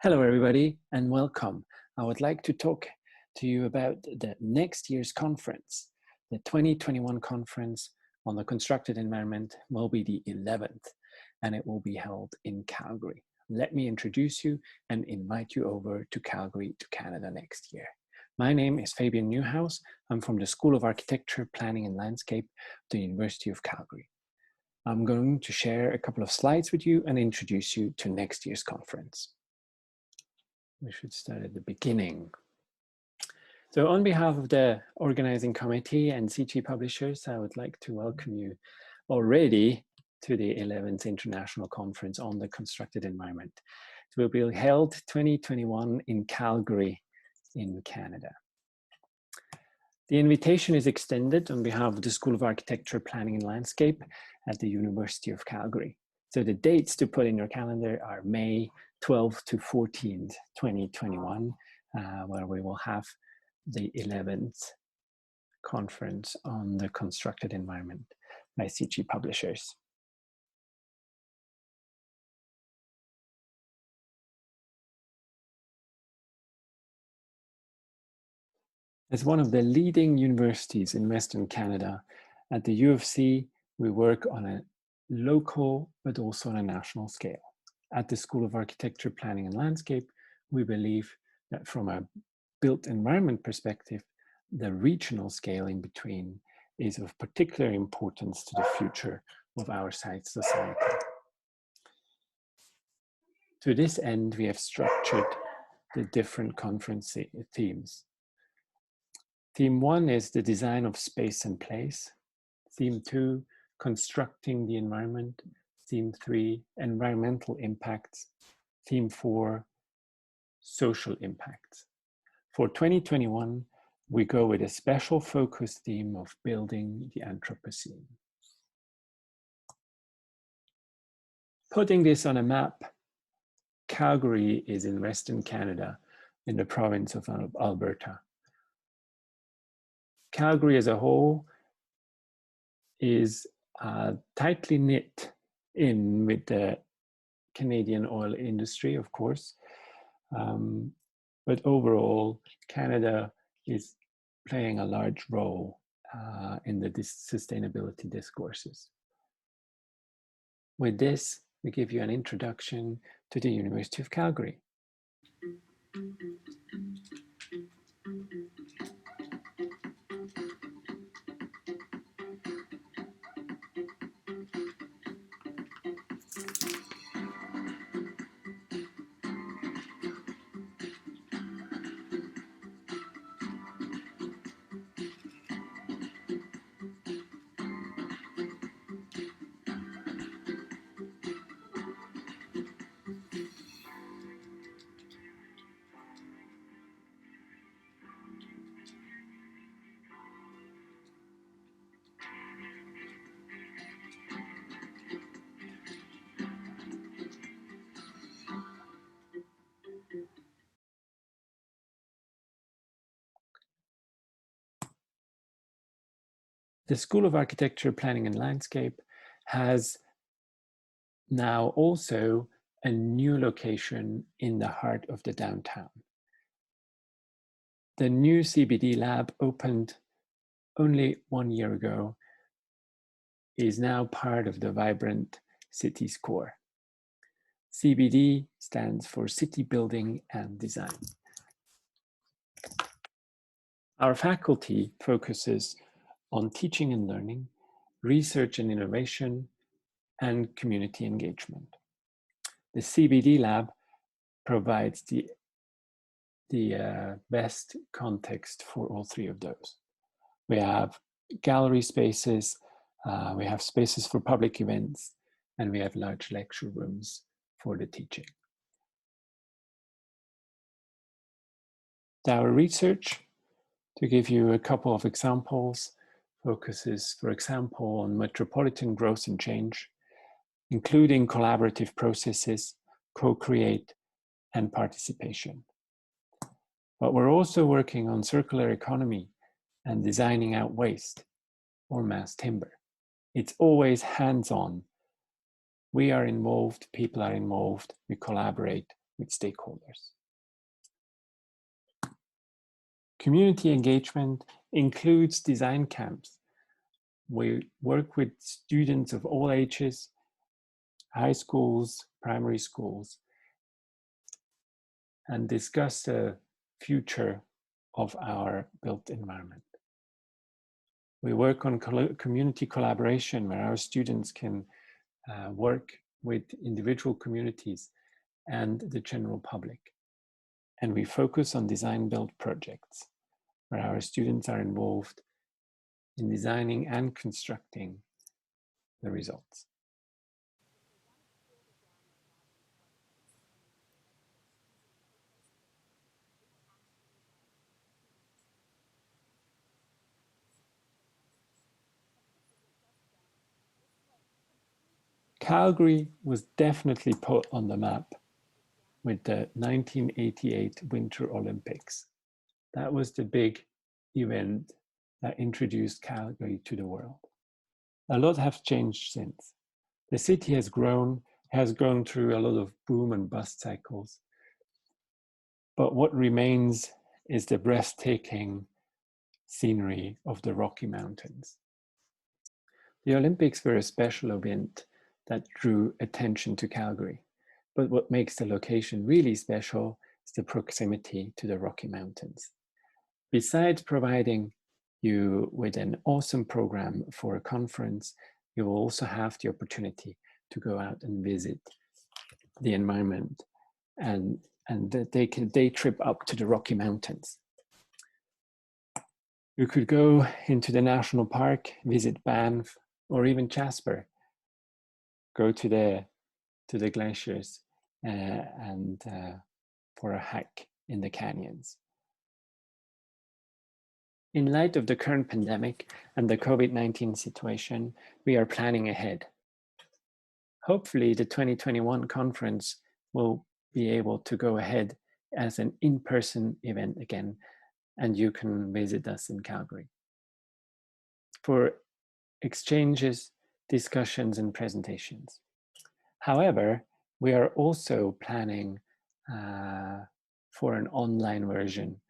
Hello, everybody, and welcome. I would like to talk to you about the next year's conference. The 2021 conference on the constructed environment will be the 11th, and it will be held in Calgary. Let me introduce you and invite you over to Calgary, to Canada next year. My name is Fabian Neuhaus. I'm from the School of Architecture, Planning and Landscape at the University of Calgary. I'm going to share a couple of slides with you and introduce you to next year's conference. We should start at the beginning. So on behalf of the organizing committee and CG Publishers, I would like to welcome you already to the 11th International Conference on the Constructed Environment. It will be held 2021 in Calgary in Canada. The invitation is extended on behalf of the School of Architecture, Planning and Landscape at the University of Calgary. So the dates to put in your calendar are May 12th to 14th, 2021, where we will have the 11th conference on the constructed environment by CG Publishers. As one of the leading universities in Western Canada, at the U of C, we work on a local but also on a national scale. At the School of Architecture, Planning and Landscape, we believe that from a built environment perspective, the regional scale in between is of particular importance to the future of our site society. To this end, we have structured the different conference themes. Theme 1 is the design of space and place. Theme 2, constructing the environment. Theme 3, environmental impacts. Theme 4, social impacts. For 2021, we go with a special focus theme of building the Anthropocene. Putting this on a map, Calgary is in Western Canada in the province of Alberta. Calgary as a whole is tightly knit in with the Canadian oil industry, of course. But overall, Canada is playing a large role in the sustainability discourses. With this, we give you an introduction to the University of Calgary. The School of Architecture, Planning and Landscape has now also a new location in the heart of the downtown. The new CBD lab opened only 1 year ago, is now part of the vibrant city's core. CBD stands for City Building and Design. Our faculty focuses on teaching and learning, research and innovation, and community engagement. The CBD lab provides the best context for all three of those. We have gallery spaces, we have spaces for public events, and we have large lecture rooms for the teaching. Our research, to give you a couple of examples, focuses, for example, on metropolitan growth and change, including collaborative processes, co-create, and participation. But we're also working on circular economy and designing out waste or mass timber. It's always hands-on. We are involved, people are involved, we collaborate, with stakeholders. Community engagement includes design camps. We work with students of all ages, high schools, primary schools, and discuss the future of our built environment. We work on community collaboration where our students can work with individual communities and the general public. And we focus on design build projects where our students are involved in designing and constructing the results. Calgary was definitely put on the map with the 1988 Winter Olympics. That was the big event that introduced Calgary to the world. A lot has changed since. The city has gone through a lot of boom and bust cycles. But what remains is the breathtaking scenery of the Rocky Mountains. The Olympics were a special event that drew attention to Calgary. But what makes the location really special is the proximity to the Rocky Mountains. Besides providing you with an awesome program for a conference, you will also have the opportunity to go out and visit the environment and take a day trip up to the Rocky Mountains. You could go into the national park, visit Banff, or even Jasper. Go to the glaciers and for a hike in the canyons. In light of the current pandemic and the COVID-19 situation, we are planning ahead. Hopefully, the 2021 conference will be able to go ahead as an in-person event again, and you can visit us in Calgary for exchanges, discussions, and presentations. However, we are also planning for an online version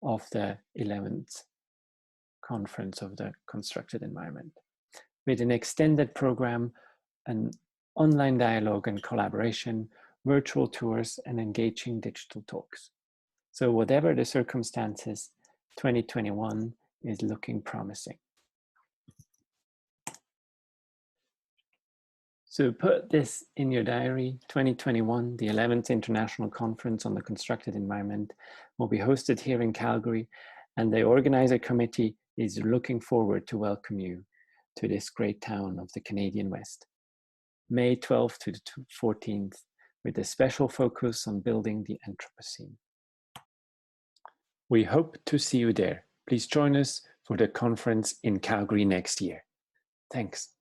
of the 11th conference of the constructed environment with an extended program, an online dialogue and collaboration, virtual tours, and engaging digital talks. So whatever the circumstances, 2021 is looking promising. So put this in your diary. 2021, the 11th International Conference on the Constructed Environment will be hosted here in Calgary, and the organizer committee is looking forward to welcome you to this great town of the Canadian West. May 12th to the 14th, with a special focus on building the Anthropocene. We hope to see you there. Please join us for the conference in Calgary next year. Thanks.